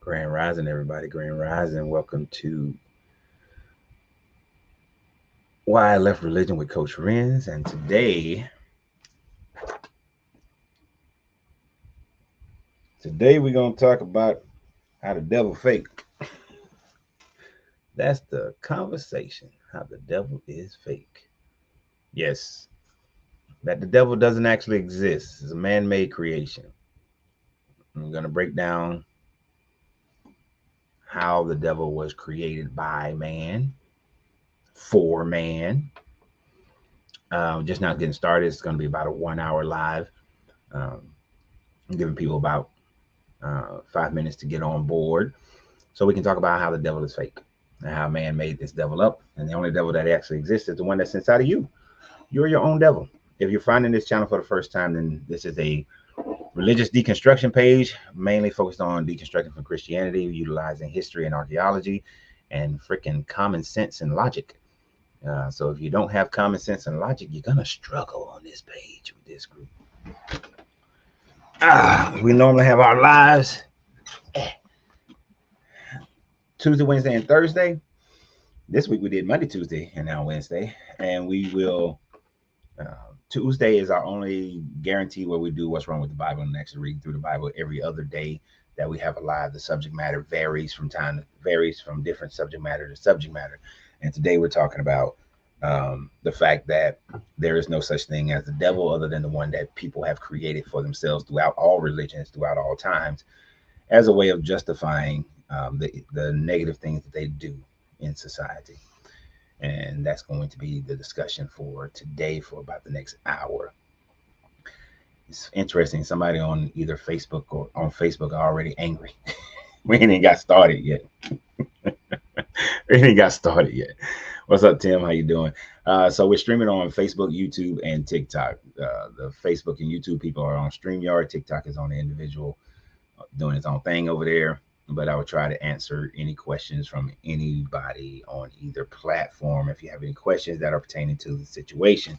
Grand Rising, everybody. Grand Rising. Welcome to Why I Left Religion with Coach Renz. And today we're going to talk about how the devil fake. That's the conversation. How the devil is fake. Yes, that the devil doesn't actually exist. It's a man-made creation. I'm going to break down how the devil was created by man, for man. Just not getting started. It's going to be about a 1 hour live. Um, I'm giving people about 5 minutes to get on board so we can talk about how the devil is fake and how man made this devil up. And the only devil that actually exists is the one that's inside of you. You're your own devil. If you're finding this channel for the first time, then this is a religious deconstruction page, mainly focused on deconstructing from Christianity, utilizing history and archaeology and freaking common sense and logic. So if you don't have common sense and logic, you're going to struggle on this page with this group. We normally have our lives Tuesday, Wednesday, and Thursday. This week we did Monday, Tuesday, and now Wednesday. And we will, Tuesday is our only guarantee where we do what's wrong with the Bible and actually read through the Bible. Every other day that we have a live, the subject matter varies from different subject matter to subject matter. And today we're talking about the fact that there is no such thing as the devil other than the one that people have created for themselves throughout all religions, throughout all times, as a way of justifying the negative things that they do in society. And that's going to be the discussion for today for about the next hour. It's interesting. Somebody on either Facebook or on Facebook are already angry. We ain't got started yet. What's up, Tim? How you doing? So we're streaming on Facebook, YouTube, and TikTok. The Facebook and YouTube people are on StreamYard. TikTok is on the individual doing its own thing over there. But I would try to answer any questions from anybody on either platform. If you have any questions that are pertaining to the situation.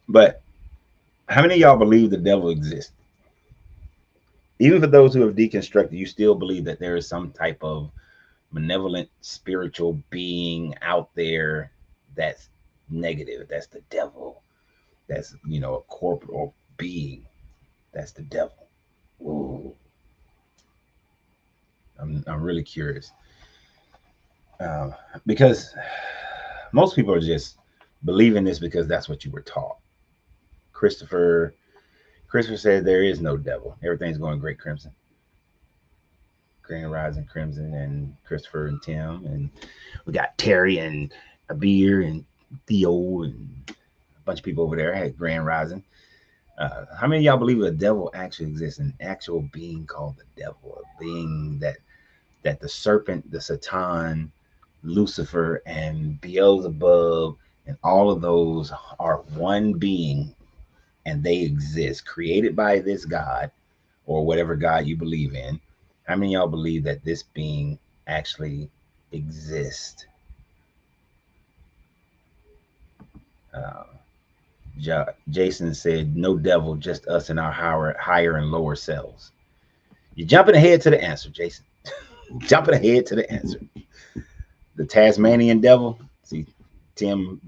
But how many of y'all believe the devil exists? Even for those who have deconstructed, you still believe that there is some type of malevolent spiritual being out there that's negative. That's the devil. That's, a corporal being. That's the devil. Ooh. I'm really curious. Because most people are just believing this because that's what you were taught. Christopher said there is no devil. Everything's going great, Crimson. Grand Rising, Crimson, and Christopher and Tim, and we got Terry and Abir and Theo and a bunch of people over there at Grand Rising. How many of y'all believe a devil actually exists, an actual being called the devil, a being that the serpent, the Satan, Lucifer, and Beelzebub, and all of those are one being, and they exist, created by this God or whatever God you believe in? How many of y'all believe that this being actually exists? Jason said, no devil, just us and our higher and lower selves. You're jumping ahead to the answer, Jason. Jumping ahead to the answer. The Tasmanian devil. See, Tim.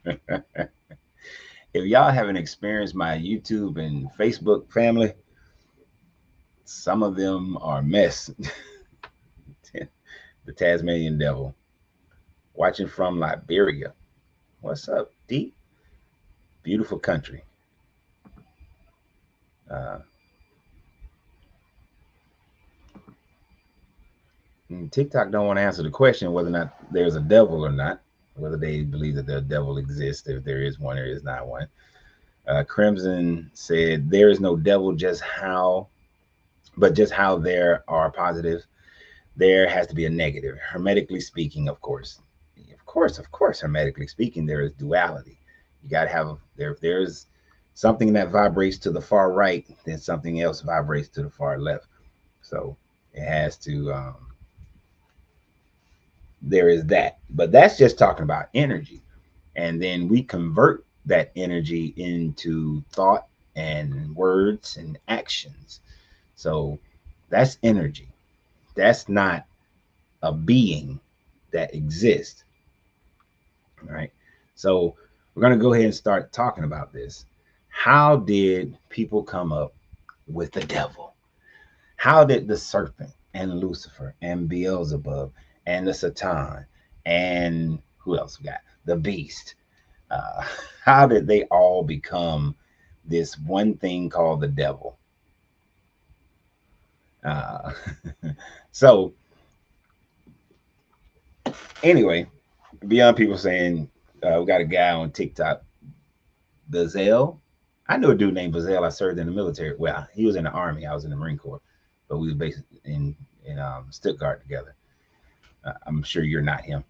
If y'all haven't experienced my YouTube and Facebook family, some of them are mess. The Tasmanian devil. Watching from Liberia. What's up, D? Beautiful country. TikTok don't want to answer the question whether or not there's a devil or not, whether they believe that the devil exists, if there is one or is not one. Crimson said there is no devil, just how there are positives, there has to be a negative. Hermetically speaking, of course, hermetically speaking, there is duality. You got to have if there's something that vibrates to the far right, then something else vibrates to the far left. So it has to there is that. But that's just talking about energy. And then we convert that energy into thought and words and actions. So that's energy. That's not a being that exists. All right. So we're going to go ahead and start talking about this. How did people come up with the devil? How did the serpent and Lucifer and Beelzebub and the Satan and who else we got? The beast. Uh, how did they all become this one thing called the devil? Uh, so, anyway, beyond people saying, we got a guy on TikTok, Bazell. I knew a dude named Bazell. I served in the military. Well, he was in the army. I was in the Marine Corps, but we was based in Stuttgart together. I'm sure you're not him,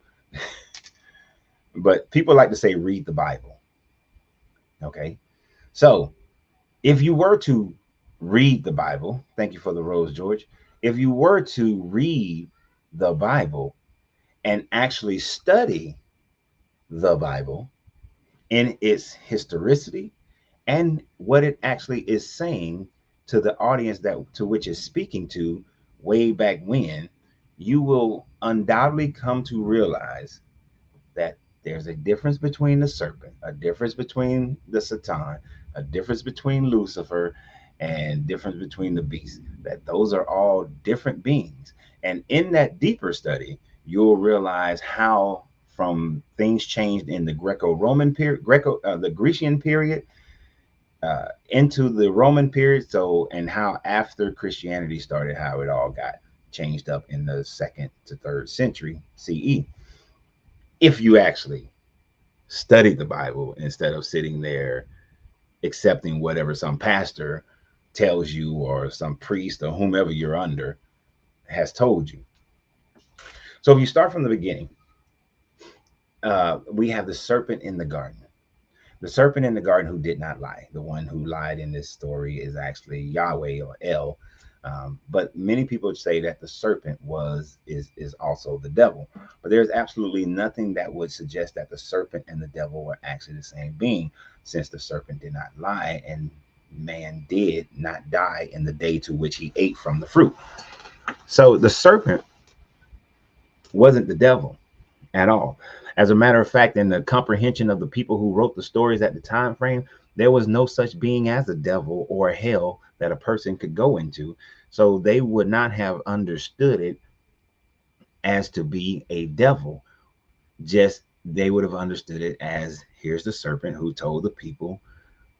but people like to say read the Bible. Okay, so if you were to read the Bible, thank you for the rose, George. If you were to read the Bible and actually study the Bible in its historicity and what it actually is saying to the audience that to which it's speaking to way back when, you will undoubtedly come to realize that there's a difference between the serpent, a difference between the Satan, a difference between Lucifer, and difference between the beast. That those are all different beings. And in that deeper study, you'll realize how from things changed in the Greco-Roman period, the Grecian period, into the Roman period. So, and how after Christianity started, how it all got changed up in the second to third century CE. If you actually study the Bible instead of sitting there accepting whatever some pastor tells you or some priest or whomever you're under has told you. So if you start from the beginning, we have the serpent in the garden. The serpent in the garden who did not lie. The one who lied in this story is actually Yahweh or El. But many people say that the serpent is also the devil. But there's absolutely nothing that would suggest that the serpent and the devil were actually the same being, since the serpent did not lie and man did not die in the day to which he ate from the fruit. So the serpent wasn't the devil at all. As a matter of fact, in the comprehension of the people who wrote the stories at the time frame, there was no such being as a devil or a hell that a person could go into. So they would not have understood it as to be a devil. Just they would have understood it as here's the serpent who told the people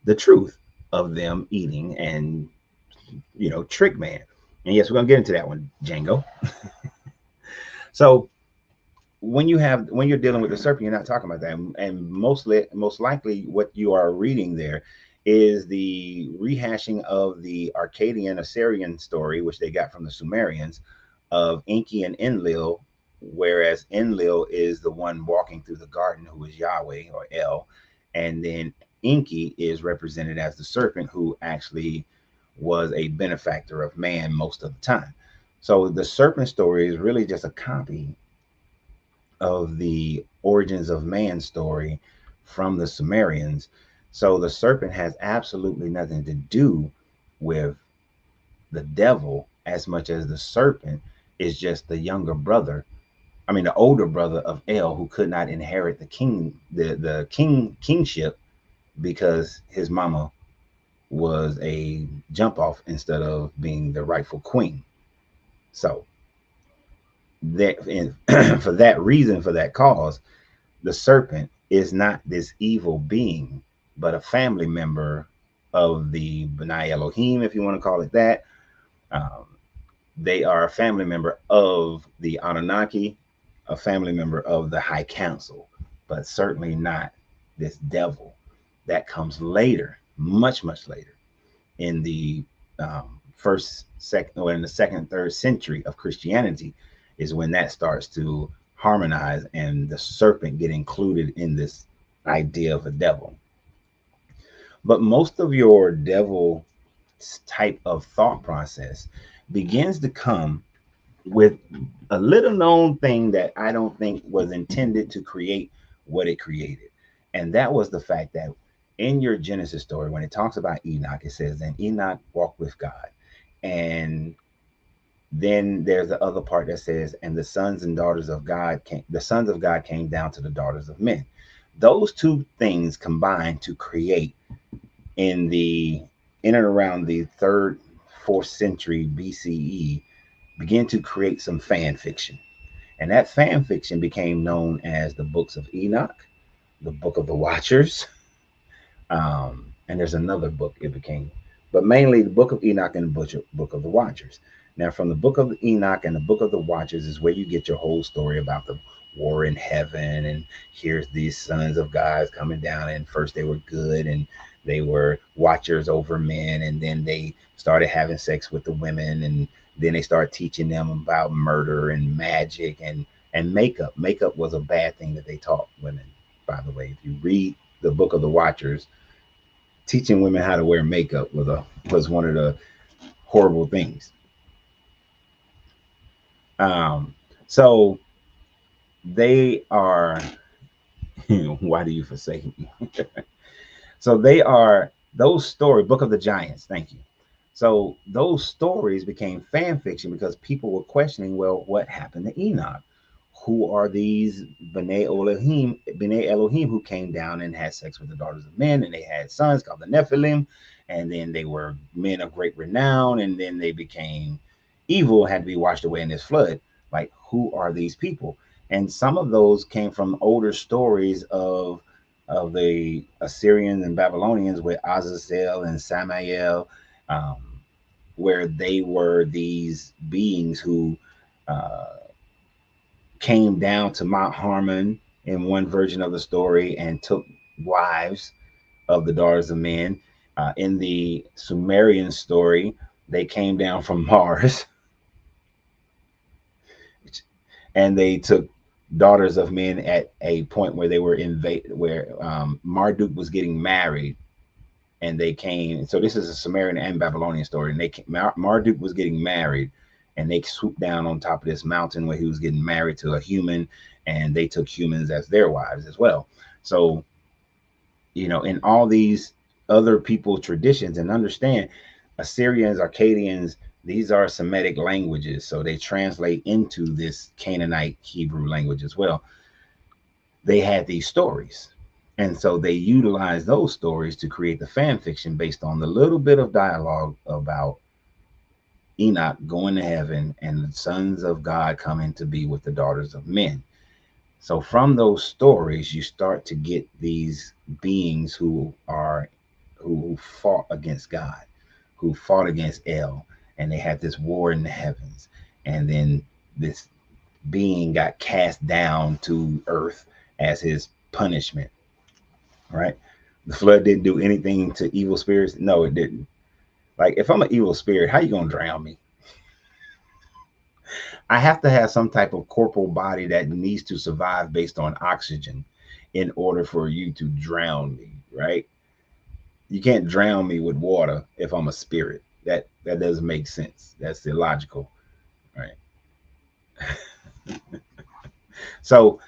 the truth of them eating and trick man. And yes, we're gonna get into that one, Django. So when you're dealing with the serpent, you're not talking about that. And most likely what you are reading there is the rehashing of the Akkadian Assyrian story, which they got from the Sumerians, of Enki and Enlil, whereas Enlil is the one walking through the garden who is Yahweh or El, and then Enki is represented as the serpent who actually was a benefactor of man most of the time. So the serpent story is really just a copy of the origins of man story from the Sumerians. So the serpent has absolutely nothing to do with the devil as much as the serpent is just the younger brother. I mean, the older brother of El, who could not inherit the kingship because his mama was a jump off instead of being the rightful queen. So that for that reason, for that cause, the serpent is not this evil being, but a family member of the B'nai Elohim, if you want to call it that. Um, they are a family member of the Anunnaki, a family member of the High Council, but certainly not this devil. That comes later, much, much later, in the first, second, or in the second, third century of Christianity, is when that starts to harmonize and the serpent get included in this idea of a devil. But most of your devil type of thought process begins to come with a little known thing that I don't think was intended to create what it created. And that was the fact that in your Genesis story, when it talks about Enoch, it says, "Then Enoch walked with God." And then there's the other part that says, and the sons and daughters of God came, the sons of God came down to the daughters of men. Those two things combined to create in and around the third, fourth century BCE, begin to create some fan fiction. And that fan fiction became known as the books of Enoch, the book of the Watchers, and there's another book it became, but mainly the book of Enoch and the book of the Watchers. Now, from the book of Enoch and the book of the Watchers is where you get your whole story about the war in heaven. And here's these sons of God coming down, and first they were good and they were watchers over men, and then they started having sex with the women, and then they started teaching them about murder and magic and makeup. Makeup was a bad thing that they taught women, by the way. If you read the book of the Watchers, teaching women how to wear makeup was one of the horrible things. Um, so they are. Why do you forsake me? So they are those stories. Book of the Giants. Thank you. So those stories became fan fiction because people were questioning, well, what happened to Enoch? Who are these B'nai Elohim who came down and had sex with the daughters of men, and they had sons called the Nephilim, and then they were men of great renown, and then they became evil, had to be washed away in this flood. Like, who are these people? And some of those came from older stories of the Assyrians and Babylonians with Azazel and Samael, um, where they were these beings who uh, came down to Mount Harmon in one version of the story and took wives of the daughters of men. In the Sumerian story, they came down from Mars and they took daughters of men at a point where they were invaded, where Marduk was getting married, and they came. So this is a Sumerian and Babylonian story, and Marduk was getting married, and they swooped down on top of this mountain where he was getting married to a human, and they took humans as their wives as well. So, in all these other people traditions, and understand, Assyrians, Akkadians, these are Semitic languages, so they translate into this Canaanite Hebrew language as well. They had these stories, and so they utilized those stories to create the fan fiction based on the little bit of dialogue about Enoch going to heaven and the sons of God coming to be with the daughters of men. So from those stories, you start to get these beings who fought against God, who fought against El, and they had this war in the heavens. And then this being got cast down to earth as his punishment, right? The flood didn't do anything to evil spirits. No, it didn't. Like, if I'm an evil spirit, how you gonna drown me? I have to have some type of corporal body that needs to survive based on oxygen in order for you to drown me, right? You can't drown me with water if I'm a spirit. That doesn't make sense. That's illogical, right? So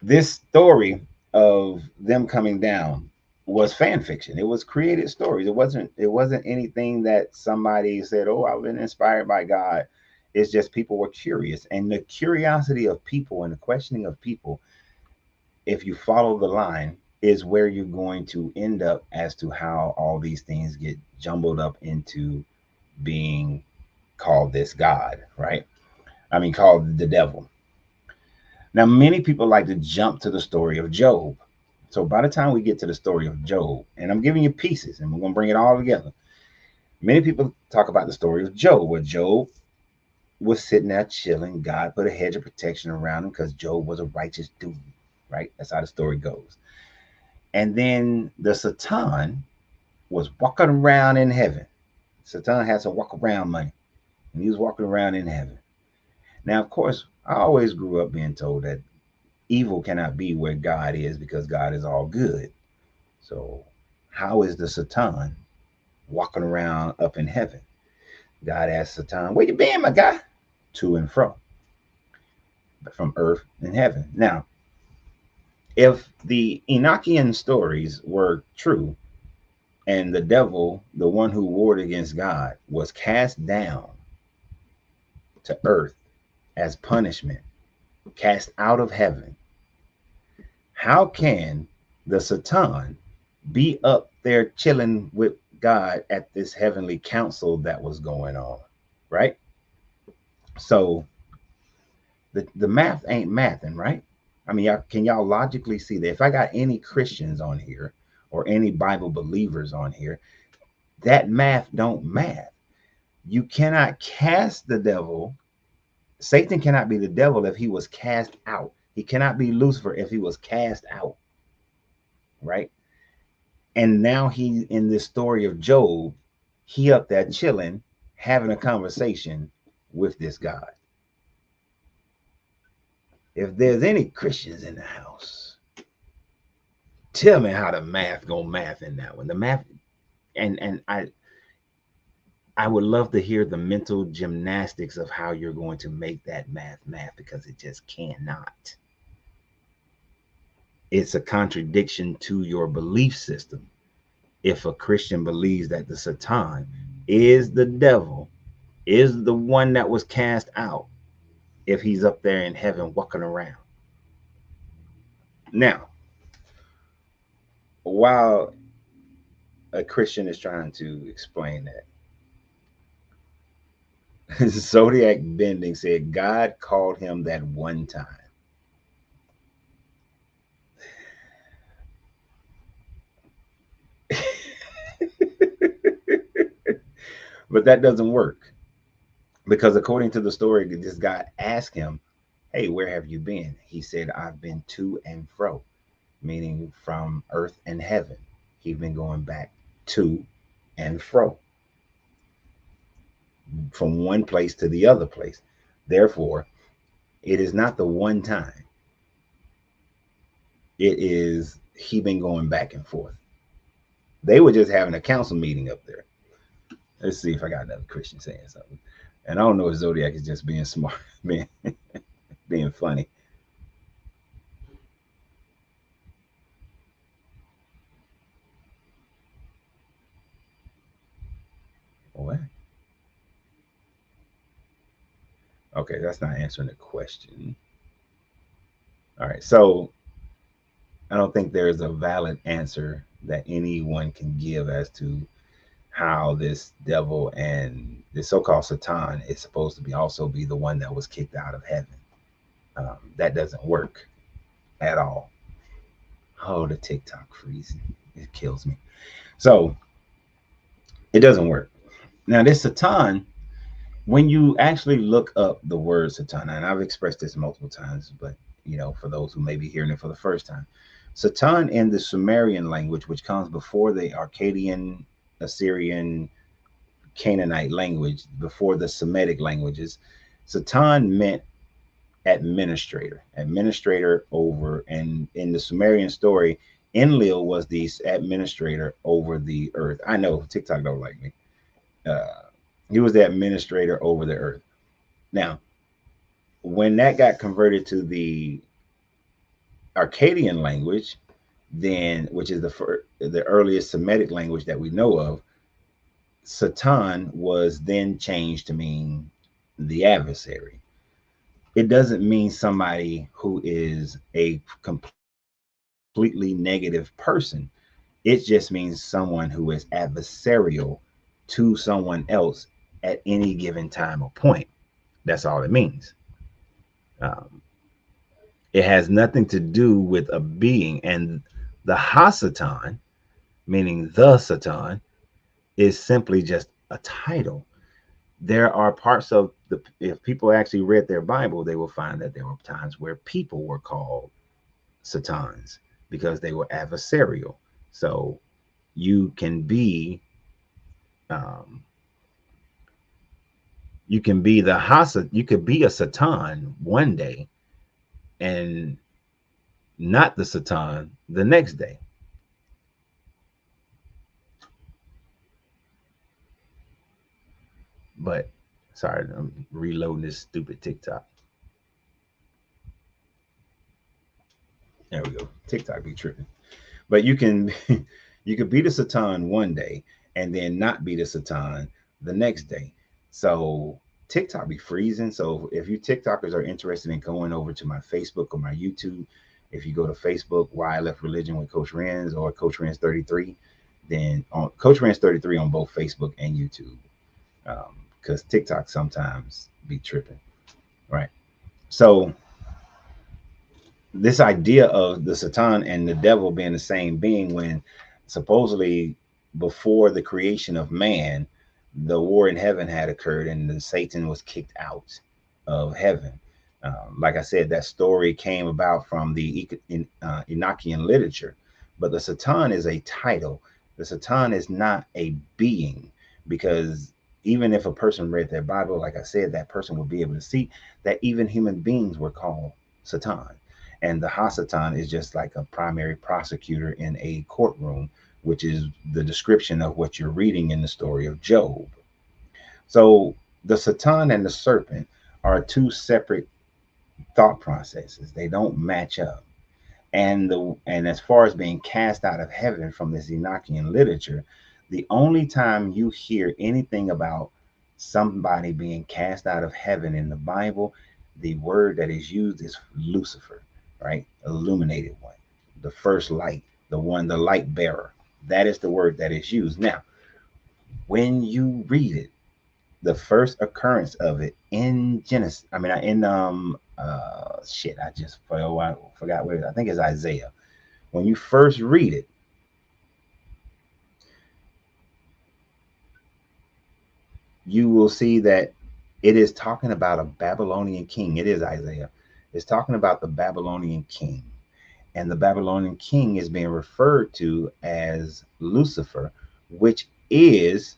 this story of them coming down was fan fiction. It was created stories. It wasn't anything that somebody said, "Oh, I've been inspired by God." It's just people were curious, and the curiosity of people and the questioning of people, if you follow the line, is where you're going to end up as to how all these things get jumbled up into being called this God, right? I mean, called the devil. Now, many people like to jump to the story of Job. So by the time we get to the story of Job, and I'm giving you pieces and we're going to bring it all together, many people talk about the story of Job, where Job was sitting there chilling. God put a hedge of protection around him because Job was a righteous dude, right? That's how the story goes. And then the Satan was walking around in heaven. Satan had some walk around money, and he was walking around in heaven. Now, of course, I always grew up being told that evil cannot be where God is because God is all good. So, how is the Satan walking around up in heaven? God asked Satan, "Where you been, my guy?" To and fro, from earth and heaven. Now, if the Enochian stories were true, And the devil, the one who warred against God, was cast down to earth as punishment, cast out of heaven. How can the Satan be up there chilling with God at this heavenly council that was going on? Right? So the math ain't mathing, right? I mean, can y'all logically see that if I got any Christians on here or any Bible believers on here, that math don't math. You cannot cast the devil. Satan cannot be the devil if he was cast out. He cannot be Lucifer if he was cast out, right? And now he in this story of Job, he up there chilling, having a conversation with this God. If there's any Christians in the house, tell me how the math go math in that one. The math, and I would love to hear the mental gymnastics of how you're going to make that math because it just cannot. It's a contradiction to your belief system. If a Christian believes that the Satan is the devil, is the one that was cast out, if he's up there in heaven walking around. Now, while a Christian is trying to explain that, Zodiac Bending said God called him that one time. But that doesn't work because according to the story, this guy asked him, hey, where have you been? He said, I've been to and fro, meaning from earth and heaven. He's been going back to and fro from one place to the other place. Therefore, it is not the one time. It is he been going back and forth. They were just having a council meeting up there. Let's see if I got another Christian saying something. And I don't know if Zodiac is just being smart, being funny. What? Okay, that's not answering the question. All right, so I don't think there is a valid answer that anyone can give as to how this devil and the so-called Satan is supposed to be also be the one that was kicked out of heaven. That doesn't work at all. Oh, the TikTok freezing. It kills me. So it doesn't work. Now, this Satan, when you actually look up the word Satan, and I've expressed this multiple times, but for those who may be hearing it for the first time, Satan in the Sumerian language, which comes before the Akkadian, Assyrian, Canaanite language, before the Semitic languages, Satan meant administrator over, and in the Sumerian story, Enlil was the administrator over the earth. I know TikTok don't like me. Uh, he was the administrator over the earth. Now, when that got converted to the Akkadian language, then which is the earliest Semitic language that we know of, Satan was then changed to mean the adversary. It doesn't mean somebody who is a completely negative person. It just means someone who is adversarial to someone else at any given time or point. That's all it means. Um, it has nothing to do with a being. And the Hasatan, meaning the Satan, is simply just a title. There are parts of if people actually read their Bible, they will find that there were times where people were called Satans because they were adversarial. So you can be um, you could be a Satan one day and not the Satan the next day. But sorry, I'm reloading this stupid TikTok. There we go. TikTok be tripping. But you can You could be the Satan one day and then not be the Satan the next day. So TikTok be freezing. So if you TikTokers are interested in going over to my Facebook or my YouTube, if you go to Facebook, Why I Left Religion with Coach Renz or Coach Renz 33, then on Coach Renz 33 on both Facebook and YouTube. Because TikTok sometimes be tripping, right? So this idea of the Satan and the devil being the same being, when supposedly before the creation of man, the war in heaven had occurred and the Satan was kicked out of heaven. Like I said, that story came about from the Enochian literature, but the Satan is a title. The Satan is not a being, because even if a person read their Bible, like I said, that person would be able to see that even human beings were called Satan. And the Hasatan is just like a primary prosecutor in a courtroom, which is the description of what you're reading in the story of Job. So the Satan and the serpent are two separate thought processes. They don't match up. And as far as being cast out of heaven from this Enochian literature, the only time you hear anything about somebody being cast out of heaven in the Bible, the word that is used is Lucifer, right? Illuminated one, the first light, the one, the light bearer. That is the word that is used. Now, when you read it, the first occurrence of it in Genesis, I mean, in shit, I just forgot where, I think it's Isaiah. When you first read it, you will see that it is talking about a Babylonian king. It is Isaiah. It's talking about the Babylonian king. And the Babylonian king is being referred to as Lucifer, which is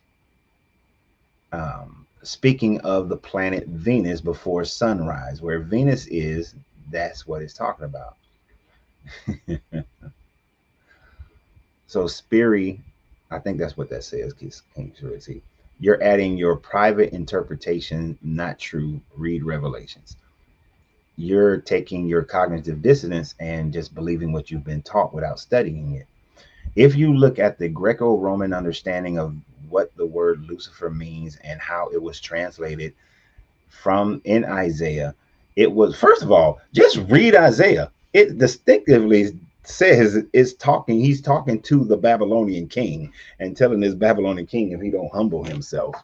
speaking of the planet Venus before sunrise. Where Venus is, that's what it's talking about. So Spiri, I think that's what that says. Can't really see. You're adding your private interpretation, not true. Read Revelations. You're taking your cognitive dissonance and just believing what you've been taught without studying it. If you look at the Greco-Roman understanding of what the word Lucifer means and how it was translated from in Isaiah, it was, first of all, just read Isaiah. It distinctively says he's talking to the Babylonian king and telling this Babylonian king, if he don't humble himself,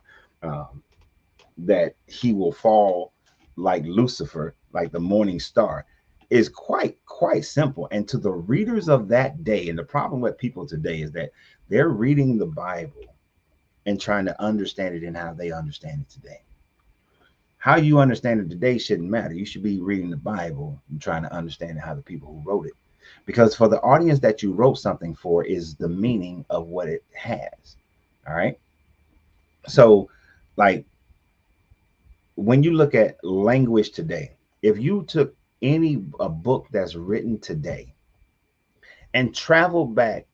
um, that he will fall like Lucifer, like the morning star, is quite simple. And to the readers of that day, and the problem with people today is that they're reading the Bible and trying to understand it in how they understand it today. How you understand it today shouldn't matter. You should be reading the Bible and trying to understand how the people who wrote it. Because for the audience that you wrote something for is the meaning of what it has. All right. So, like, when you look at language today, if you took a book that's written today and traveled back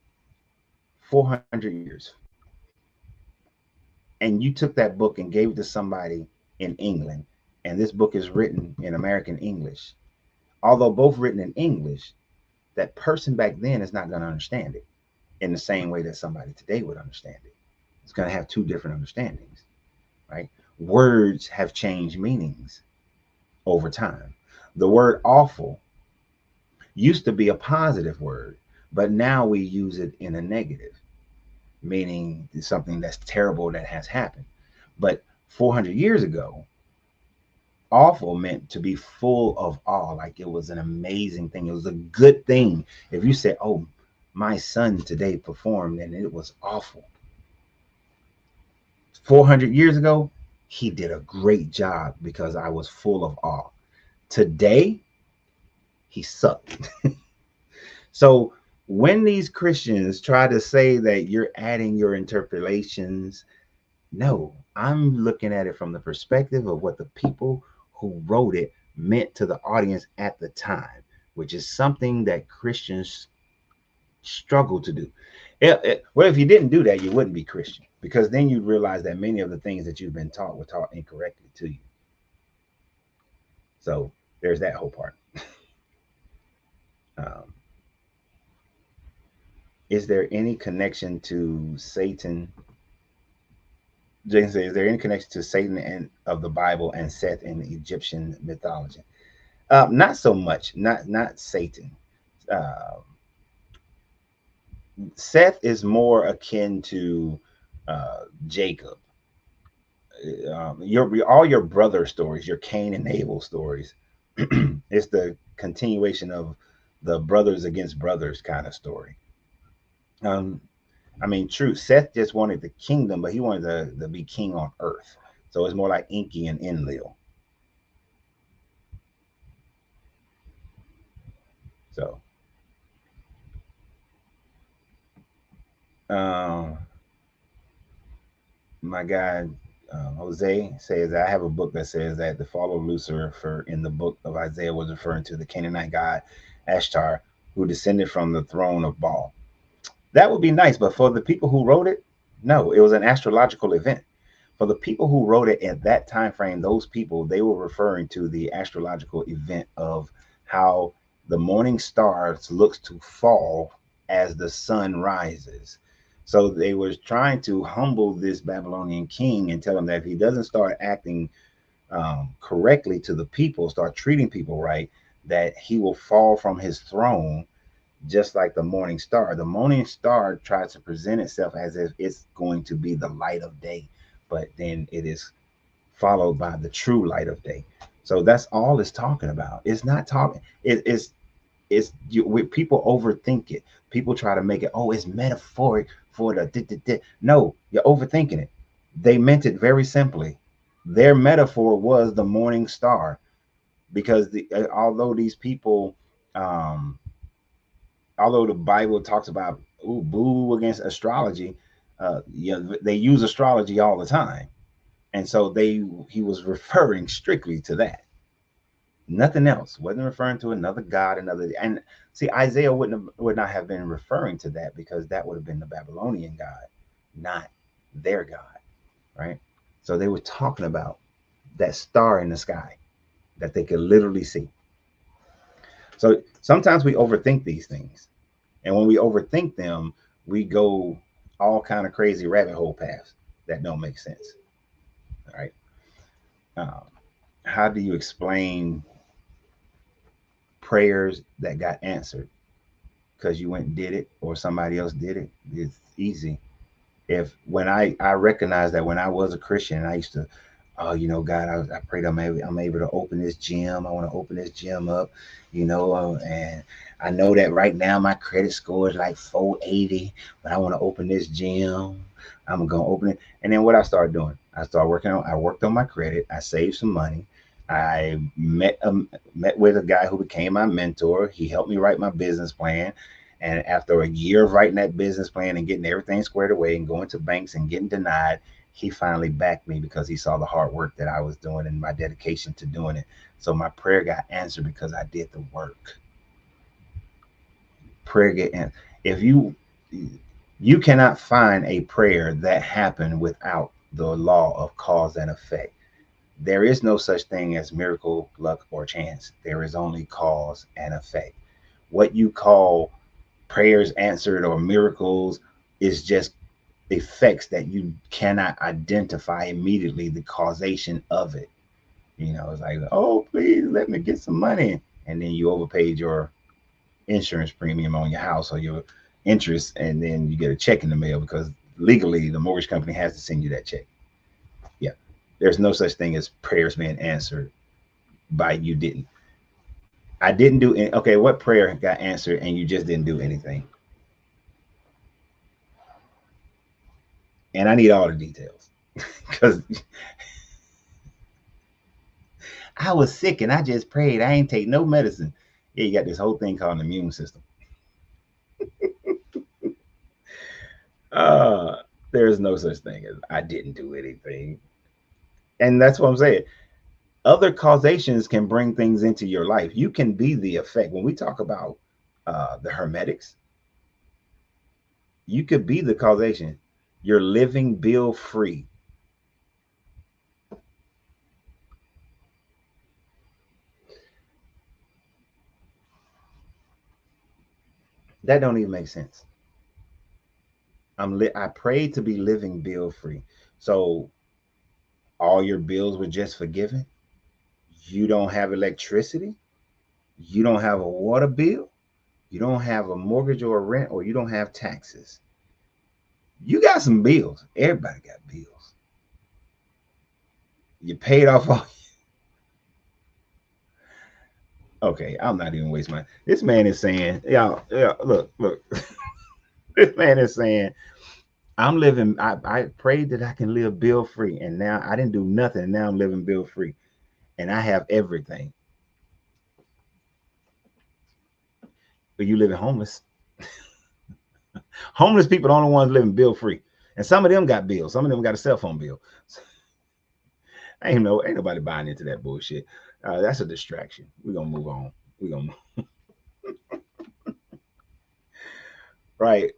400 years, and you took that book and gave it to somebody in England, and this book is written in American English, although both written in English, that person back then is not going to understand it in the same way that somebody today would understand it. It's going to have two different understandings, right? Words have changed meanings over time. The word awful used to be a positive word, but now we use it in a negative, meaning something that's terrible that has happened. But 400 years ago, awful meant to be full of awe, like it was an amazing thing. It was a good thing. If you said, "Oh, my son today performed and it was awful," 400 years ago, he did a great job because I was full of awe. Today, he sucked. So when these Christians try to say that you're adding your interpolations, no, I'm looking at it from the perspective of what the people who wrote it meant to the audience at the time, which is something that Christians struggle to do. Well, if you didn't do that, you wouldn't be Christian, because then you'd realize that many of the things that you've been taught were taught incorrectly to you. So there's that whole part. Um, Is there any connection to Satan? Jason says, is there any connection to Satan and of the Bible and Seth in Egyptian mythology? Not so much. Not Satan. Uh, Seth is more akin to Jacob. Your all your brother stories, your Cain and Abel stories, it's the continuation of the brothers against brothers kind of story. Um, I mean, true. Seth just wanted the kingdom, but he wanted to be king on earth. So it's more like Enki and Enlil. So, um, my guy Jose says I have a book that says that the fall of Lucifer in the book of Isaiah was referring to the Canaanite god Ashtar, who descended from the throne of Baal. That would be nice, but for the people who wrote it, no, it was an astrological event. For the people who wrote it at that time frame, those people, they were referring to the astrological event of how the morning stars looks to fall as the sun rises. So they was trying to humble this Babylonian king and tell him that if he doesn't start acting correctly to the people, start treating people right, that he will fall from his throne just like the morning star. The morning star tries to present itself as if it's going to be the light of day, but then it is followed by the true light of day. So that's all it's talking about. It's not talking. People overthink it. People try to make it. Oh, it's metaphoric for the. No, you're overthinking it. They meant it very simply. Their metaphor was the morning star, because although these people um, although the Bible talks about ooh, boo against astrology, they use astrology all the time, and so he was referring strictly to that, nothing else. Wasn't referring to another god, another. And see, Isaiah would not have been referring to that because that would have been the Babylonian god, not their God, right? So they were talking about that star in the sky that they could literally see. So sometimes we overthink these things. And when we overthink them, we go all kind of crazy rabbit hole paths that don't make sense. All right. Um, how do you explain prayers that got answered because you went and did it or somebody else did it? It's easy. If when I recognize that when I was a Christian, I used to, oh, God, I prayed I'm able to open this gym. I want to open this gym up, and I know that right now my credit score is like 480, but I want to open this gym. I'm gonna open it, and then what I started doing, I worked on my credit. I saved some money. I met with a guy who became my mentor. He helped me write my business plan. And after a year of writing that business plan and getting everything squared away and going to banks and getting denied, he finally backed me because he saw the hard work that I was doing and my dedication to doing it. So my prayer got answered because I did the work. Prayer get answered. If you cannot find a prayer that happened without the law of cause and effect. There is no such thing as miracle, luck, or chance. There is only cause and effect. What you call prayers answered or miracles is just effects that you cannot identify immediately the causation of it. It's like, oh, please let me get some money. And then you overpaid your insurance premium on your house or your interest, and then you get a check in the mail because legally the mortgage company has to send you that check. Yeah. There's no such thing as prayers being answered by you didn't. I didn't do any, okay, what prayer got answered and you just didn't do anything? And I need all the details because I was sick and I just prayed. I ain't take no medicine. Yeah, you got this whole thing called an immune system. Uh, there's no such thing as I didn't do anything. And that's what I'm saying. Other causations can bring things into your life. You can be the effect. When we talk about the Hermetics, you could be the causation. You're living bill free. That don't even make sense. I prayed to be living bill free. So all your bills were just forgiven. You don't have electricity. You don't have a water bill. You don't have a mortgage or a rent, or you don't have taxes. You got some bills. Everybody got bills. You paid off all. Okay, I'm not even wasting my. This man is saying, y'all, yeah, look. This man is saying, I'm living. I prayed that I can live bill free, and now I didn't do nothing. And now I'm living bill free, and I have everything. But you living homeless. Homeless people are the only ones living bill free, and some of them got bills. Some of them got a cell phone bill. Ain't nobody buying into that bullshit. That's a distraction. We're gonna move on. We're gonna right.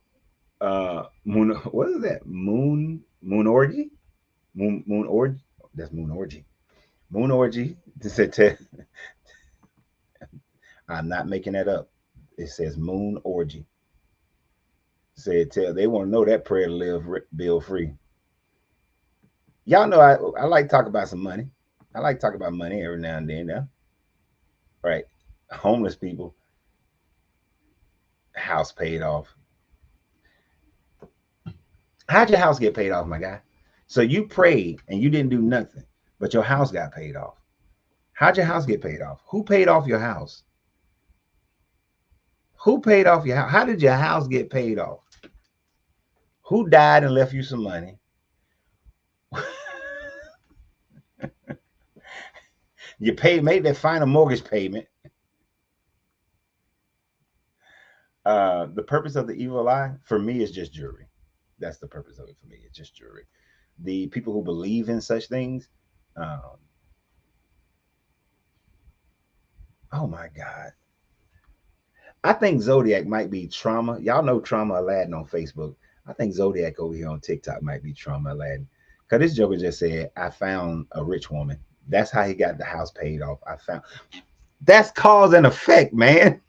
Moon. What is that? Moon orgy. Moon orgy. That's moon orgy. Moon orgy. I'm not making that up. It says moon orgy. Said tell they want to know that prayer to live bill free. Y'all know I like to talk about some money. I like to talk about money every now and then. Now, right? Homeless people, house paid off. How'd your house get paid off, my guy? So you prayed and you didn't do nothing, but your house got paid off. How'd your house get paid off? Who paid off your house? Who paid off your house? How did your house get paid off? Who died and left you some money? You made that final mortgage payment. The purpose of the evil eye for me is just jewelry. That's the purpose of it for me. It's just jewelry. The people who believe in such things, um, oh my God. I think Zodiac might be Trauma. Y'all know Trauma Aladdin on Facebook. I think Zodiac over here on TikTok might be Trauma Aladdin. Because this joker just said, I found a rich woman. That's how he got the house paid off. I found that's cause and effect, man.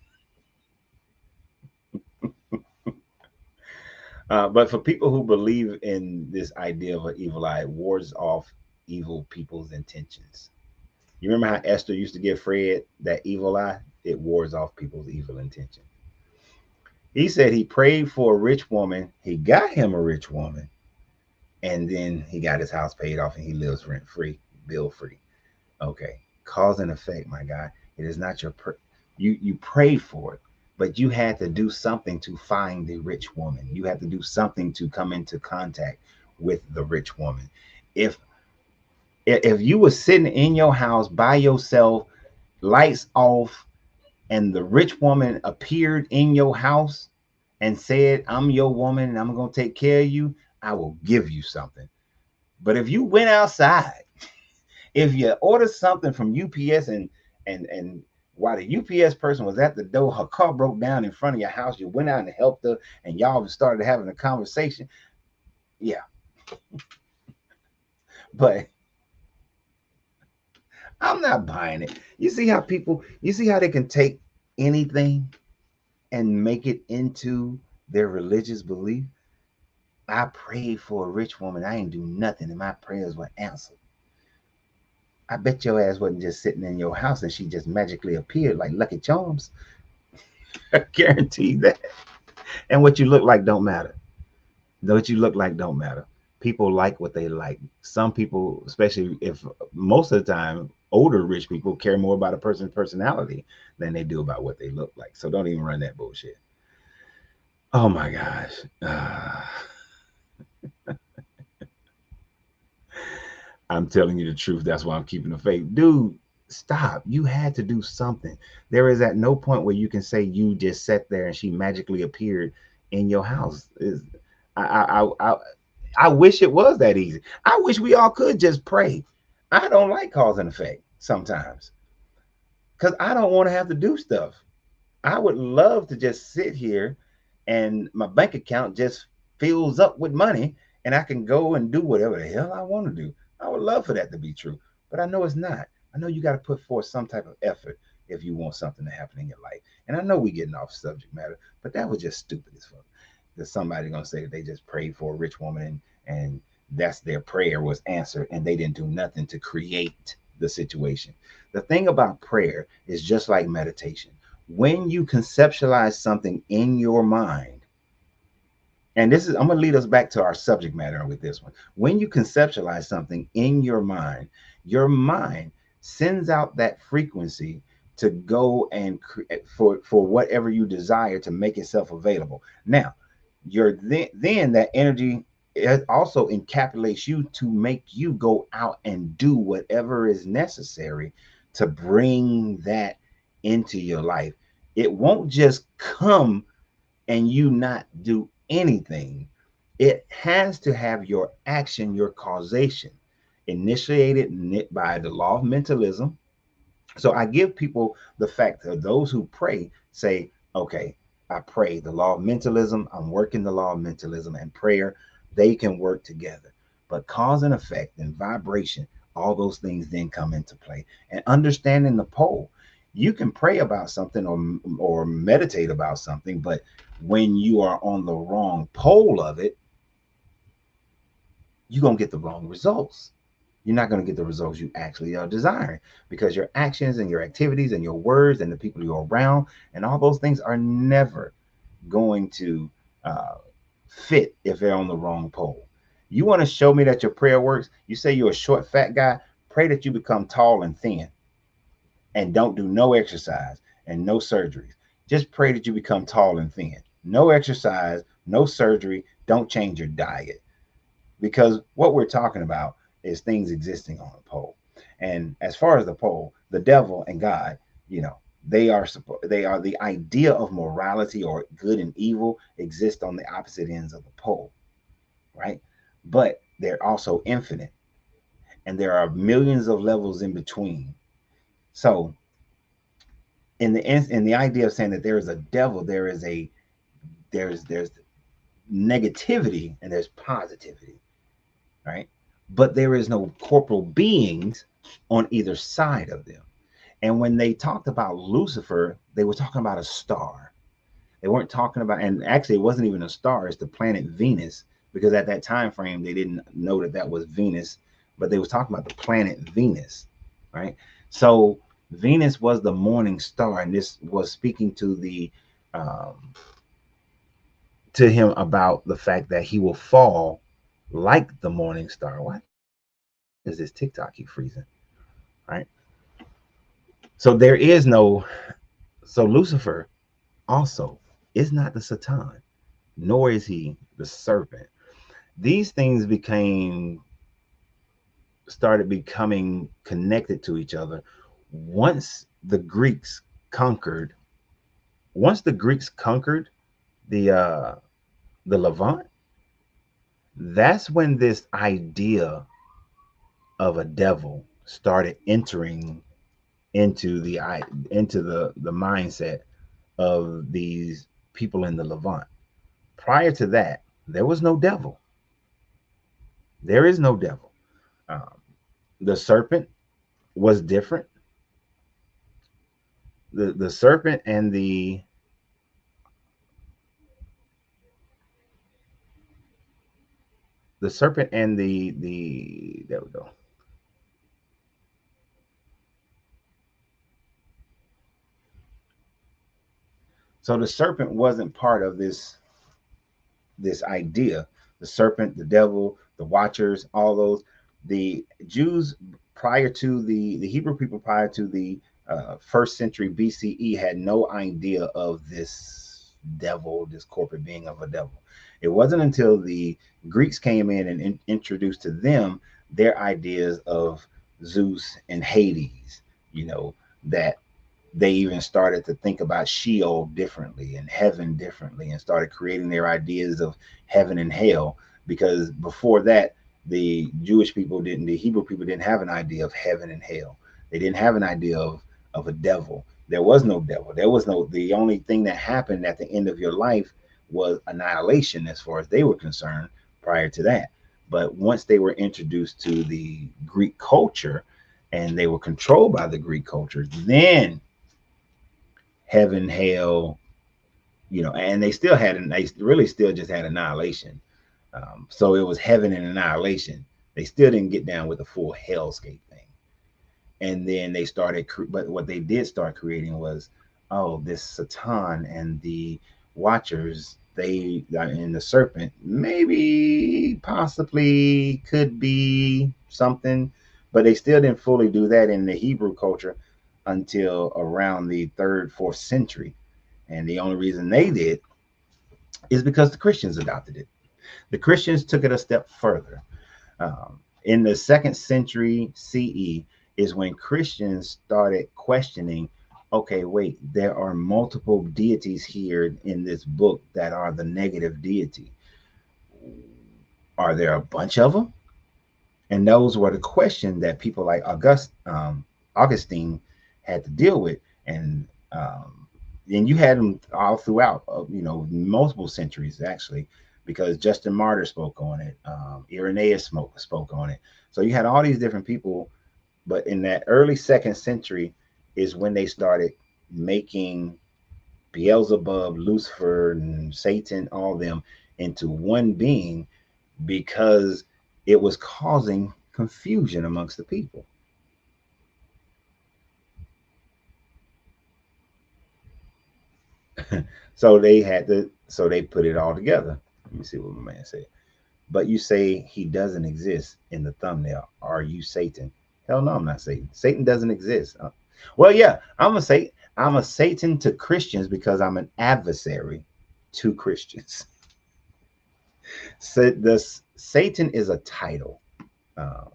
But for people who believe in this idea of an evil eye, it wards off evil people's intentions. You remember how Esther used to give Fred that evil eye? It wards off people's evil intentions. He said he prayed for a rich woman. He got him a rich woman. And then he got his house paid off and he lives rent free, bill free. Okay. Cause and effect, my guy. It is not your you prayed for it, but you had to do something to find the rich woman. You had to do something to come into contact with the rich woman. If if you were sitting in your house by yourself, lights off, and the rich woman appeared in your house and said, I'm your woman and I'm going to take care of you, I will give you something. But if you went outside, if you ordered something from UPS and while the UPS person was at the door, her car broke down in front of your house, you went out and helped her and y'all started having a conversation. Yeah. But I'm not buying it. You see how they can take anything and make it into their religious belief? I prayed for a rich woman. I ain't do nothing, and my prayers were answered. I bet your ass wasn't just sitting in your house and she just magically appeared like Lucky Charms. I guarantee that. And what you look like don't matter. What you look like don't matter. People like what they like. Some people, especially if most of the time, older rich people care more about a person's personality than they do about what they look like. So don't even run that bullshit. Oh my gosh. I'm telling you the truth. That's why I'm keeping the faith. Dude, stop. You had to do something. There is at no point where you can say you just sat there and she magically appeared in your house. I wish it was that easy. I wish we all could just pray. I don't like cause and effect sometimes because I don't want to have to do stuff. I would love to just sit here and my bank account just fills up with money and I can go and do whatever the hell I want to do. I would love for that to be true, but I know it's not. I know you got to put forth some type of effort if you want something to happen in your life. And I know we're getting off subject matter, but that was just stupid as fuck. that somebody's gonna say that they just prayed for a rich woman and that's their prayer was answered and they didn't do nothing to create the situation. The thing about prayer is just like meditation. When you conceptualize something in your mind, and this is, I'm going to lead us back to our subject matter with this one. When you conceptualize something in your mind sends out that frequency to go and for whatever you desire to make itself available. Now, then that energy, it also encapsulates you to make you go out and do whatever is necessary to bring that into your life. It won't just come and you not do anything. It has to have your action, your causation, initiated by the law of mentalism. So I give people the fact that those who pray say, okay, I pray the law of mentalism, I'm working the law of mentalism and prayer, they can work together. But cause and effect and vibration, all those things then come into play. And understanding the pole, you can pray about something or meditate about something, but when you are on the wrong pole of it, you're going to get the wrong results. You're not going to get the results you actually are desiring because your actions and your activities and your words and the people you're around and all those things are never going to uh, fit if they're on the wrong pole. You want to show me that your prayer works? You say you're a short, fat guy. Pray that you become tall and thin and don't do no exercise and no surgeries. Just pray that you become tall and thin. No exercise, no surgery. Don't change your diet because what we're talking about is things existing on a pole. And as far as the pole, the devil and God, you know, they are the idea of morality or good and evil exist on the opposite ends of the pole, right? But they're also infinite, and there are millions of levels in between. So, in the idea of saying that there is a devil, there's negativity and there's positivity, right? But there is no corporal beings on either side of them. And when they talked about Lucifer, they were talking about a star. They weren't talking about, and actually, it wasn't even a star. It's the planet Venus, because at that time frame, they didn't know that that was Venus, but they were talking about the planet Venus, right? So Venus was the morning star, and this was speaking to the to him about the fact that he will fall like the morning star. Why is this TikTok keep freezing? Right. So there is no, so Lucifer also is not the Satan, nor is he the serpent. These things started becoming connected to each other once the Greeks conquered, once the Greeks conquered the uh the Levant. That's when this idea of a devil started entering into the mindset of these people in the Levant. Prior to that, there was no devil. There is no devil. Um, the serpent was different. The serpent and the serpent and the there we go. So the serpent wasn't part of this idea. The serpent, the devil, the watchers, all those. The Jews prior to the Hebrew people prior to the first century BCE had no idea of this devil, this corporate being of a devil. It wasn't until the Greeks came in and introduced to them their ideas of Zeus and Hades, you know, that they even started to think about Sheol differently and heaven differently and started creating their ideas of heaven and hell. Because before that, the Hebrew people didn't have an idea of heaven and hell. They didn't have an idea of a devil. There was no devil. There was no, the only thing that happened at the end of your life was annihilation as far as they were concerned prior to that. But once they were introduced to the Greek culture and they were controlled by the Greek culture, then heaven, hell, and they still had, they really still just had annihilation. So it was heaven and annihilation. They still didn't get down with the full hellscape thing. And then they started, but what they did start creating was, oh, this Satan and the Watchers, they and the serpent, maybe possibly could be something, but they still didn't fully do that in the Hebrew culture until around the third, fourth century. And the only reason they did is because the Christians adopted it. The Christians took it a step further. In the second century CE is when Christians started questioning, okay, wait, there are multiple deities here in this book that are the negative deity. Are there a bunch of them? And those were the questions that people like Augustine had to deal with. And you had them all throughout, multiple centuries actually, because Justin Martyr spoke on it, Irenaeus spoke on it. So you had all these different people, but in that early second century is when they started making Beelzebub, Lucifer, and Satan, all of them into one being, because it was causing confusion amongst the people. So they put it all together. Let me see what my man said. But you say he doesn't exist in the thumbnail. Are you Satan? Hell no, I'm not Satan. Satan doesn't exist. Well, yeah, I'm a Satan to Christians because I'm an adversary to Christians. So this Satan is a title. Uh,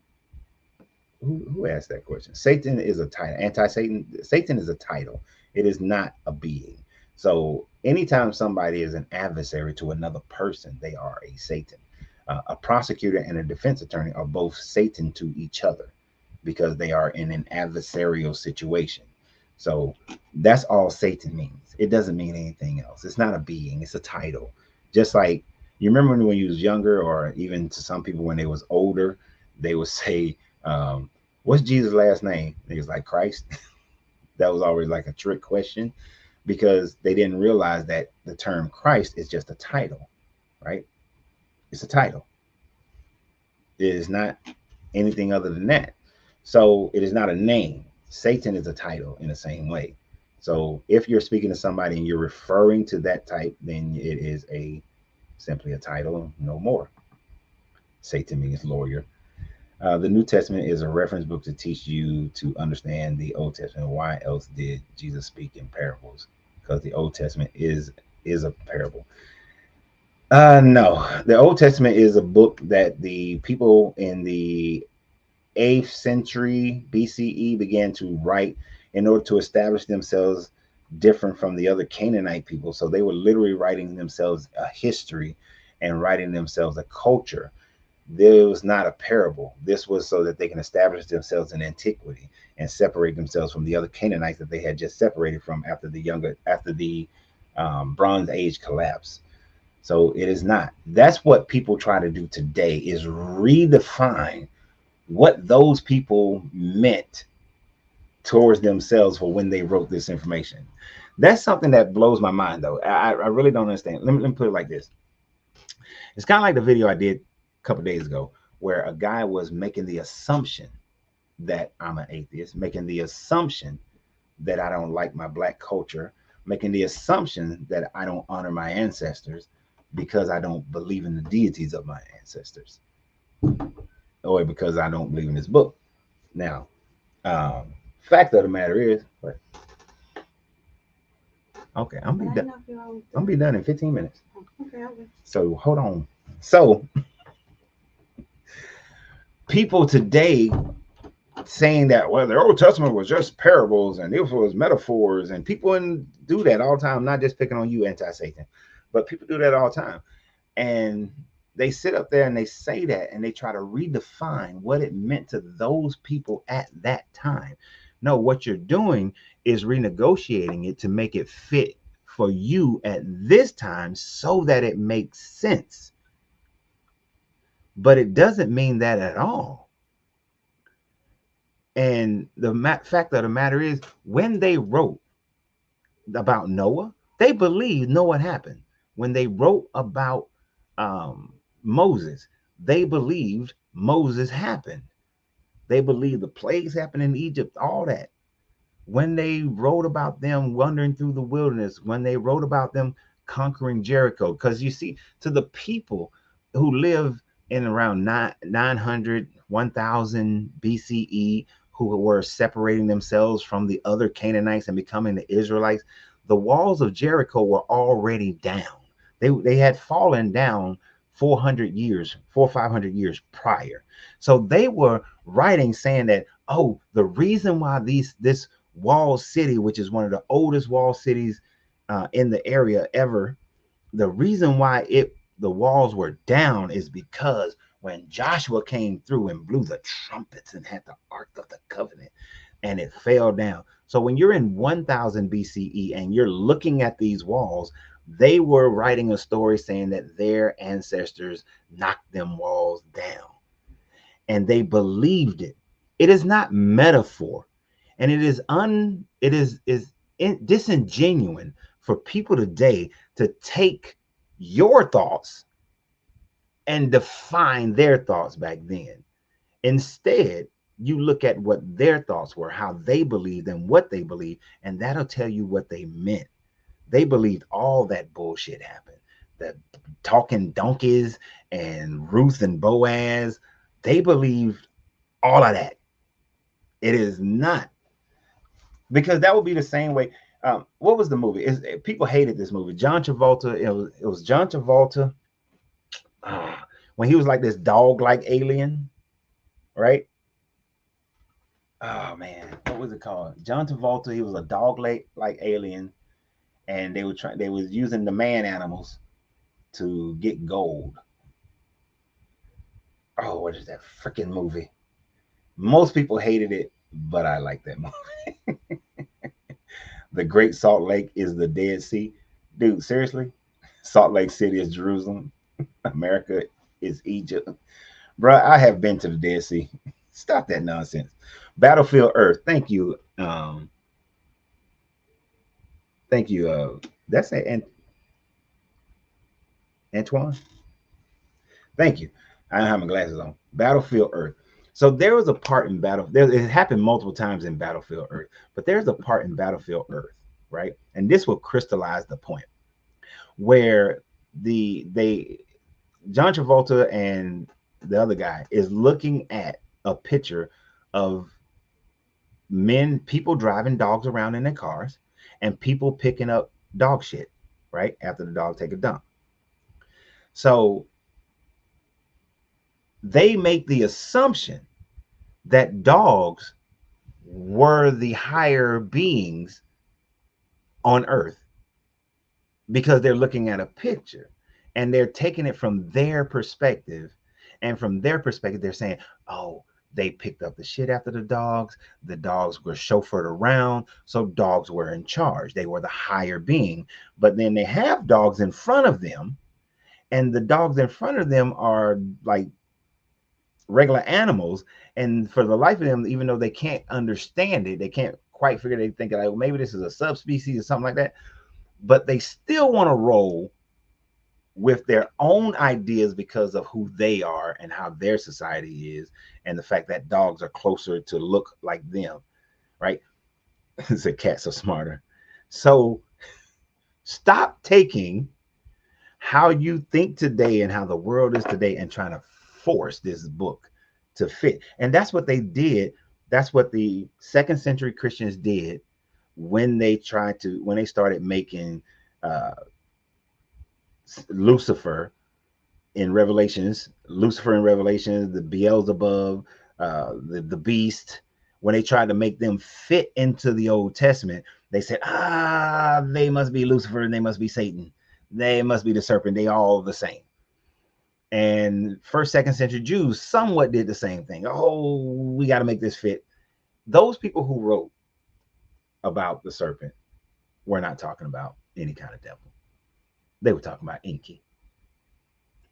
who asked that question? Satan is a title. Anti-Satan. Satan is a title. It is not a being. So anytime somebody is an adversary to another person, they are a Satan. A prosecutor and a defense attorney are both Satan to each other because they are in an adversarial situation. So that's all Satan means. It doesn't mean anything else. It's not a being. It's a title. Just like you remember when you was younger, or even to some people when they was older, they would say, "What's Jesus' last name?" He was like Christ. That was always like a trick question because they didn't realize that the term Christ is just a title, right? It's a title. It is not anything other than that. So it is not a name. Satan is a title in the same way. So if you're speaking to somebody and you're referring to that type, then it is a simply a title, no more. Satan means lawyer. The New Testament is a reference book to teach you to understand the Old Testament. Why else did Jesus speak in parables? Because the Old Testament is a parable. No, the Old Testament is a book that the people in the 8th century BCE began to write in order to establish themselves different from the other Canaanite people. So they were literally writing themselves a history and writing themselves a culture. This was not a parable. This was so that they can establish themselves in antiquity and separate themselves from the other Canaanites that they had just separated from after the Bronze Age collapse. So it is not. That's what people try to do today, is redefine what those people meant towards themselves for when they wrote this information. That's something that blows my mind, though. I really don't understand. Let me put it like this. It's kind of like the video I did a couple days ago where a guy was making the assumption that I'm an atheist, making the assumption that I don't like my black culture, making the assumption that I don't honor my ancestors because I don't believe in the deities of my ancestors, or because I don't believe in this book. Now, fact of the matter is, what? Okay, I'm be done in 15 minutes. Okay. So hold on. So people today saying that, well, the Old Testament was just parables and it was metaphors, and people do that all the time. Not just picking on you, anti-Satan, but people do that all the time. And they sit up there and they say that, and they try to redefine what it meant to those people at that time. No, what you're doing is renegotiating it to make it fit for you at this time so that it makes sense. But it doesn't mean that at all. And the fact of the matter is, when they wrote about Noah, They believe, know what happened when they wrote about Moses. They believed Moses happened. They believed the plagues happened in Egypt, all that. When they wrote about them wandering through the wilderness, when they wrote about them conquering Jericho, because you see, to the people who live in around 900, 1000 BCE, who were separating themselves from the other Canaanites and becoming the Israelites, the walls of Jericho were already down. They had fallen down 400 years, 500 years prior. So they were writing saying that, oh, the reason why this walled city, which is one of the oldest walled cities in the area ever, the reason why the walls were down is because when Joshua came through and blew the trumpets and had the Ark of the Covenant, and it fell down. So when you're in 1000 BCE and you're looking at these walls, they were writing a story saying that their ancestors knocked them walls down, and they believed it. It is not metaphor, and it is disingenuous for people today to take your thoughts and define their thoughts back then. Instead, you look at what their thoughts were, how they believed and what they believed, and that'll tell you what they meant. They believed all that bullshit happened. The talking donkeys and Ruth and Boaz, they believed all of that. It is not, because that would be the same way. What was the movie? People hated this movie. John Travolta. It was John Travolta. When he was like this dog-like alien, right? Oh man, what was it called? John Travolta. He was a dog-like alien, and They was using the man animals to get gold. Oh, what is that freaking movie? Most people hated it, but I like that movie. The Great Salt Lake is the Dead Sea. Dude, seriously? Salt Lake City is Jerusalem. America is Egypt. Bro, I have been to the Dead Sea. Stop that nonsense. Battlefield Earth. Thank you. Thank you. That's it. Antoine. Thank you. I don't have my glasses on. Battlefield Earth. So there was a part in it happened multiple times in Battlefield Earth, but there's a part in Battlefield Earth, right? And this will crystallize the point where they John Travolta and the other guy is looking at a picture of people driving dogs around in their cars, and people picking up dog shit, right? After the dog take a dump. So they make the assumption that dogs were the higher beings on earth because they're looking at a picture and they're taking it from their perspective. And from their perspective, they're saying, oh, they picked up the shit after the dogs. The dogs were chauffeured around. So dogs were in charge. They were the higher being. But then they have dogs in front of them. And the dogs in front of them are like regular animals. And for the life of them, even though they can't understand it, they can't quite figure, they think like, well, maybe this is a subspecies or something like that. But they still want to roll with their own ideas because of who they are and how their society is, and the fact that dogs are closer to look like them, right? The cats are smarter. So stop taking how you think today and how the world is today and trying to force this book to fit. And that's what they did. That's what the second century Christians did when they started making Lucifer in Revelations, the Beelzebub, the beast. When they tried to make them fit into the Old Testament, they said, they must be Lucifer and they must be Satan. They must be the serpent. They all the same. And first, second century Jews somewhat did the same thing. Oh, we got to make this fit. Those people who wrote about the serpent were not talking about any kind of devil. They were talking about Enki.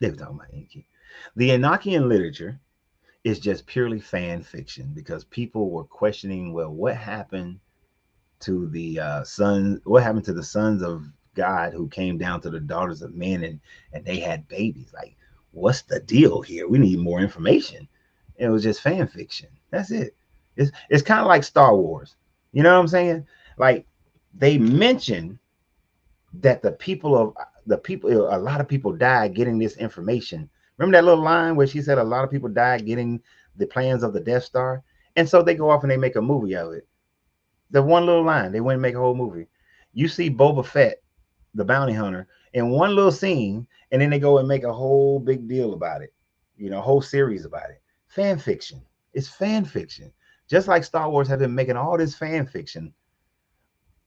The Enochian literature is just purely fan fiction because people were questioning, well, what happened to the sons of God who came down to the daughters of men and they had babies. Like, what's the deal here? We need more information. It was just fan fiction. That's it. It's kind of like Star Wars. You know what I'm saying? Like, they mention that a lot of people died getting this information. Remember that little line where she said a lot of people died getting the plans of the Death Star? And so they go off and they make a movie of it. The one little line, they went and make a whole movie. You see Boba Fett, the bounty hunter, in one little scene, and then they go and make a whole big deal about it. You know, a whole series about it. Fan fiction. It's fan fiction. Just like Star Wars have been making all this fan fiction,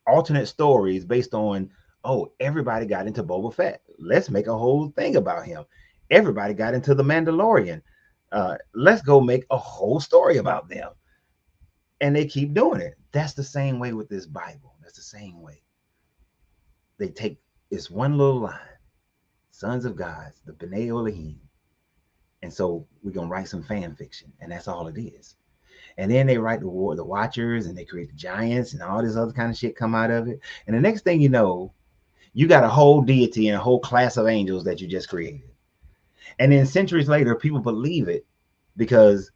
alternate stories based on, oh, everybody got into Boba Fett. Let's make a whole thing about him. Everybody got into the Mandalorian. Let's go make a whole story about them. And they keep doing it. That's the same way with this Bible. That's the same way. They take this one little line, sons of God, the B'nai Elohim. And so we're going to write some fan fiction. And that's all it is. And then they write the Watchers, and they create the Giants, and all this other kind of shit come out of it. And the next thing you know, you got a whole deity and a whole class of angels that you just created. And then centuries later, people believe it because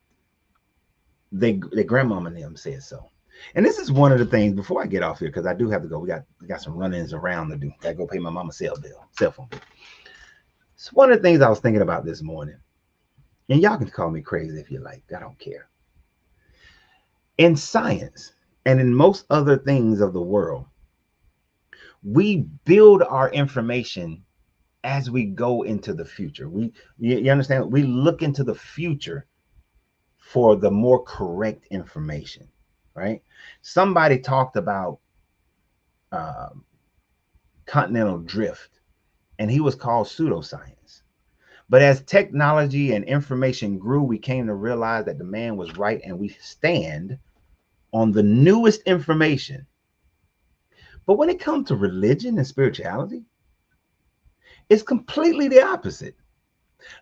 their grandmama and them said so. And this is one of the things, before I get off here, because I do have to go. We got some run-ins around to do. Got to go pay my mama's cell phone bill. It's one of the things I was thinking about this morning. And y'all can call me crazy if you like. I don't care. In science and in most other things of the world, we build our information as we go into the future. You understand? We look into the future for the more correct information, right? Somebody talked about continental drift, and he was called pseudoscience. But as technology and information grew, we came to realize that the man was right, and we stand on the newest information. But when it comes to religion and spirituality, it's completely the opposite.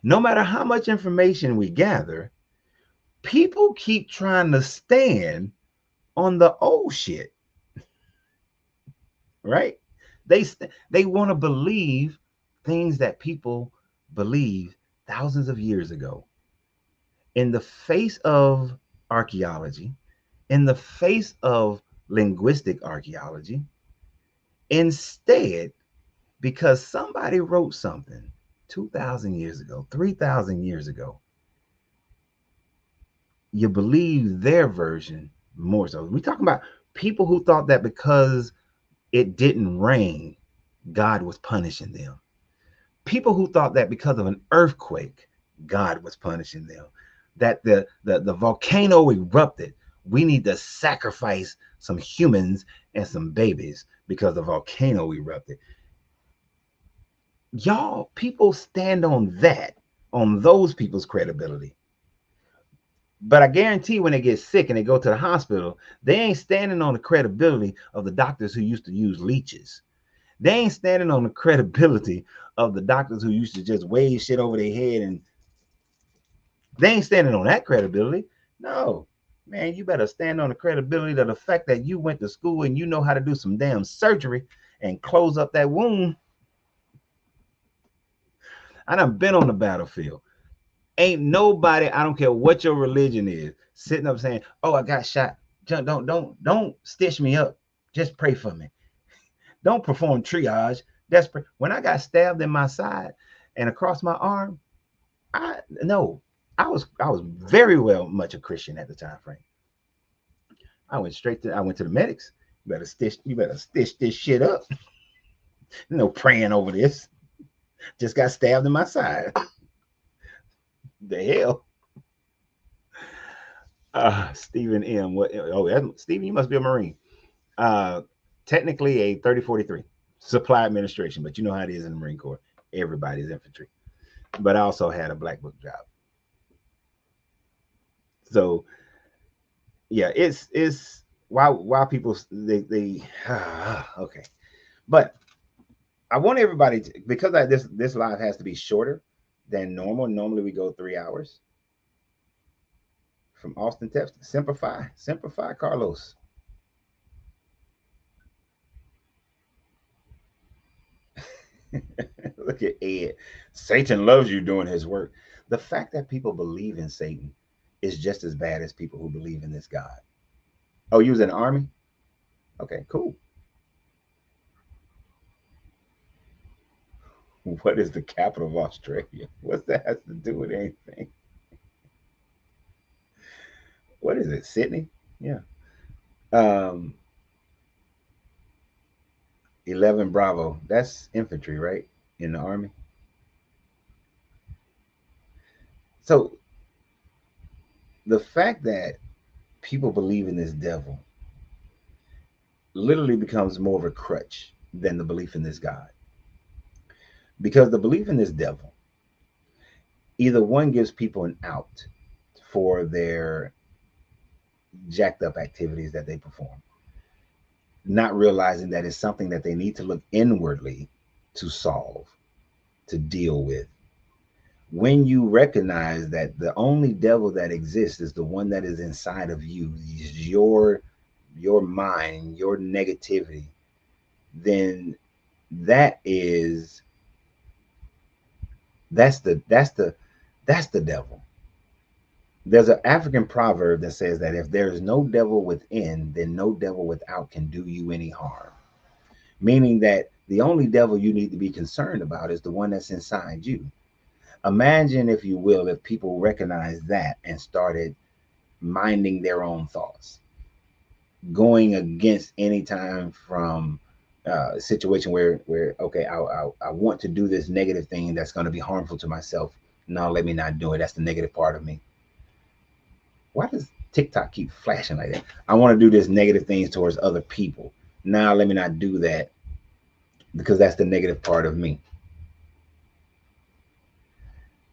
No matter how much information we gather, people keep trying to stand on the old shit, right? They want to believe things that people believed thousands of years ago. In the face of archaeology, in the face of linguistic archaeology, instead, because somebody wrote something 2,000 years ago, 3,000 years ago, you believe their version more so. We're talking about people who thought that because it didn't rain, God was punishing them. People who thought that because of an earthquake, God was punishing them. That the volcano erupted, we need to sacrifice some humans and some babies because the volcano erupted. Y'all, people stand on that, on those people's credibility. But I guarantee when they get sick and they go to the hospital, they ain't standing on the credibility of the doctors who used to use leeches. They ain't standing on the credibility of the doctors who used to just wave shit over their head, and they ain't standing on that credibility. No, man, you better stand on the credibility of the fact that you went to school and you know how to do some damn surgery and close up that wound. I done been on the battlefield. Ain't nobody, I don't care what your religion is, sitting up saying, "Oh, I got shot. Don't stitch me up. Just pray for me. Don't perform triage. Just pray." When I got stabbed in my side and across my arm, I was very well much a Christian at the time frame. I went to the medics. You better stitch this shit up. No praying over this. Just got stabbed in my side. The hell. Stephen M. What? Oh, Stephen, you must be a Marine. Technically a 3043 supply administration, but you know how it is in the Marine Corps. Everybody's infantry. But I also had a black book job. So yeah, it's why people they okay. But I want everybody to, because this live has to be shorter than normal. Normally we go 3 hours. From Austin, Texas. Simplify, Carlos. Look at Ed. Satan loves you doing his work. The fact that people believe in Satan is just as bad as people who believe in this God. Oh, you was in the army? Okay, cool. What is the capital of Australia? What's that has to do with anything? What is it? Sydney? Yeah. Um, 11 Bravo. That's infantry, right? In the army. So the fact that people believe in this devil literally becomes more of a crutch than the belief in this God. Because the belief in this devil, either one gives people an out for their jacked up activities that they perform, not realizing that it's something that they need to look inwardly to solve, to deal with. When you recognize that the only devil that exists is the one that is inside of you, is your mind, your negativity, then that is that's the devil. There's an African proverb that says that if there is no devil within, then no devil without can do you any harm. Meaning that the only devil you need to be concerned about is the one that's inside you. Imagine, if you will, if people recognized that and started minding their own thoughts, going against any time from a situation where okay, I want to do this negative thing that's going to be harmful to myself. No, let me not do it. That's the negative part of me. Why does TikTok keep flashing like that? I want to do this negative things towards other people. Now let me not do that because that's the negative part of me.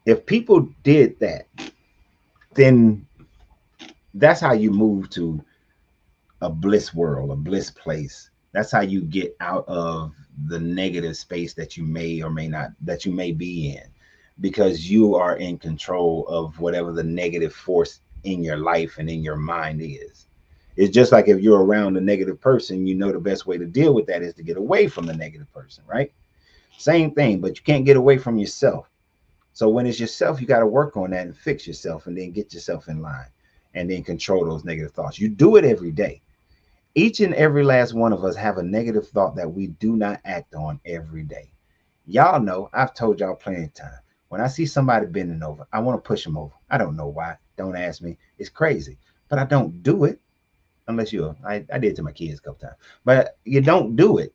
If people did that, then that's how you move to a bliss world, a bliss place. That's how you get out of the negative space that you may or may not, that you may be in, because you are in control of whatever the negative force in your life and in your mind is. It's just like if you're around a negative person, you know the best way to deal with that is to get away from the negative person, right? Same thing, but you can't get away from yourself. So when it's yourself, you got to work on that and fix yourself and then get yourself in line and then control those negative thoughts. You do it every day. Each and every last one of us have a negative thought that we do not act on every day. Y'all know, I've told y'all plenty of time. When I see somebody bending over, I want to push them over. I don't know why. Don't ask me. It's crazy. But I don't do it unless I did it to my kids a couple times. But you don't do it,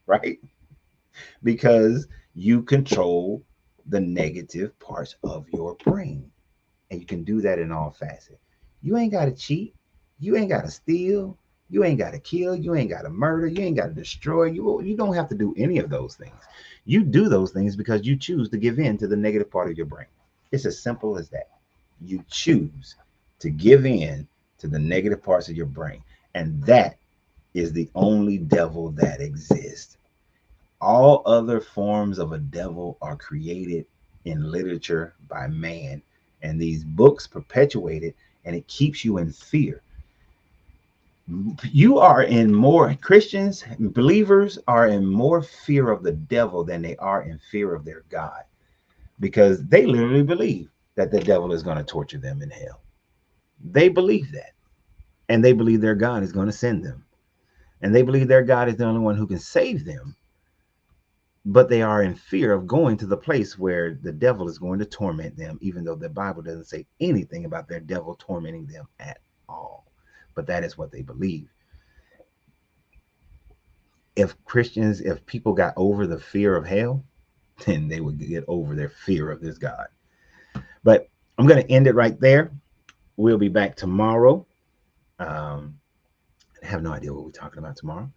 right? Because you control the negative parts of your brain. And you can do that in all facets. You ain't got to cheat. You ain't got to steal. You ain't got to kill. You ain't got to murder. You ain't got to destroy. You don't have to do any of those things. You do those things because you choose to give in to the negative part of your brain. It's as simple as that. You choose to give in to the negative parts of your brain. And that is the only devil that exists. All other forms of a devil are created in literature by man, and these books perpetuate it, and it keeps you in fear. You are in more, Christians, believers are in more fear of the devil than they are in fear of their God, because they literally believe that the devil is going to torture them in hell. They believe that, and they believe their God is going to send them, and they believe their God is the only one who can save them. But they are in fear of going to the place where the devil is going to torment them, even though the Bible doesn't say anything about their devil tormenting them at all. But that is what they believe. If people got over the fear of hell, then they would get over their fear of this God. But I'm going to end it right there. We'll be back tomorrow. I have no idea what we're talking about tomorrow.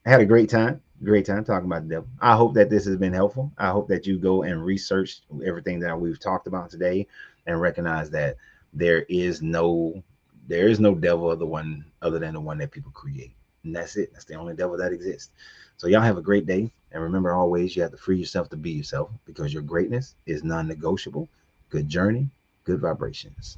I had a great time talking about the devil. I hope that this has been helpful. I hope that you go and research everything that we've talked about today and recognize that there is no devil other than the one that people create. And that's it. That's the only devil that exists. So y'all have a great day. And remember, always, you have to free yourself to be yourself, because your greatness is non-negotiable. Good journey, good vibrations.